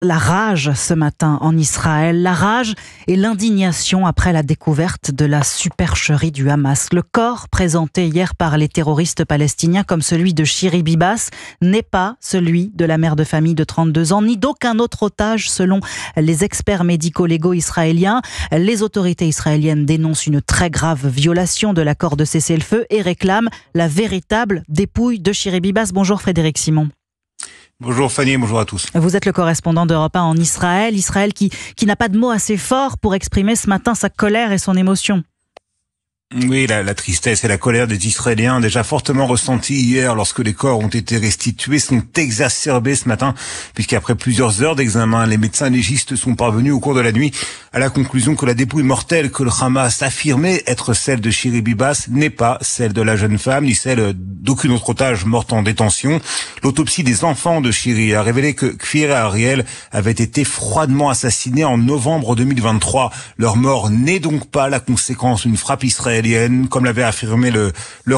La rage ce matin en Israël, la rage et l'indignation après la découverte de la supercherie du Hamas. Le corps présenté hier par les terroristes palestiniens comme celui de Shiri Bibas n'est pas celui de la mère de famille de 32 ans, ni d'aucun autre otage selon les experts médico-légaux israéliens. Les autorités israéliennes dénoncent une très grave violation de l'accord de cessez-le-feu et réclament la véritable dépouille de Shiri Bibas. Bonjour Frédéric Simon. Bonjour Fanny, bonjour à tous. Vous êtes le correspondant d'Europe 1 en Israël. Israël qui n'a pas de mots assez forts pour exprimer ce matin sa colère et son émotion. Oui, la tristesse et la colère des Israéliens, déjà fortement ressenties hier lorsque les corps ont été restitués, sont exacerbées ce matin, puisqu'après plusieurs heures d'examen, les médecins légistes sont parvenus au cours de la nuit à la conclusion que la dépouille mortelle que le Hamas affirmait être celle de Shiri Bibas n'est pas celle de la jeune femme, ni celle d'aucune autre otage morte en détention. L'autopsie des enfants de Shiri a révélé que Kfir et Ariel avaient été froidement assassinés en novembre 2023. Leur mort n'est donc pas la conséquence d'une frappe israélienne, comme l'avait affirmé le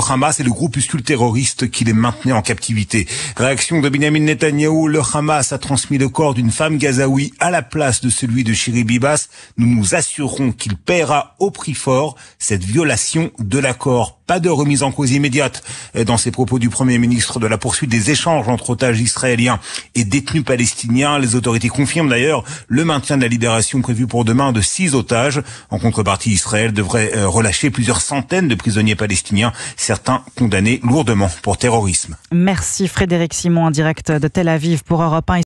Hamas et le groupuscule terroriste qui les maintenait en captivité. Réaction de Benyamin Netanyahou, le Hamas a transmis le corps d'une femme gazaoui à la place de celui de Shiri Bibas. Nous nous assurons qu'il paiera au prix fort cette violation de l'accord. Pas de remise en cause immédiate dans ses propos du Premier ministre de la poursuite des échanges entre otages israéliens et détenus palestiniens. Les autorités confirment d'ailleurs le maintien de la libération prévue pour demain de 6 otages. En contrepartie, Israël devrait relâcher plusieurs centaines de prisonniers palestiniens, certains condamnés lourdement pour terrorisme. Merci Frédéric Simon en direct de Tel Aviv pour Europe 1.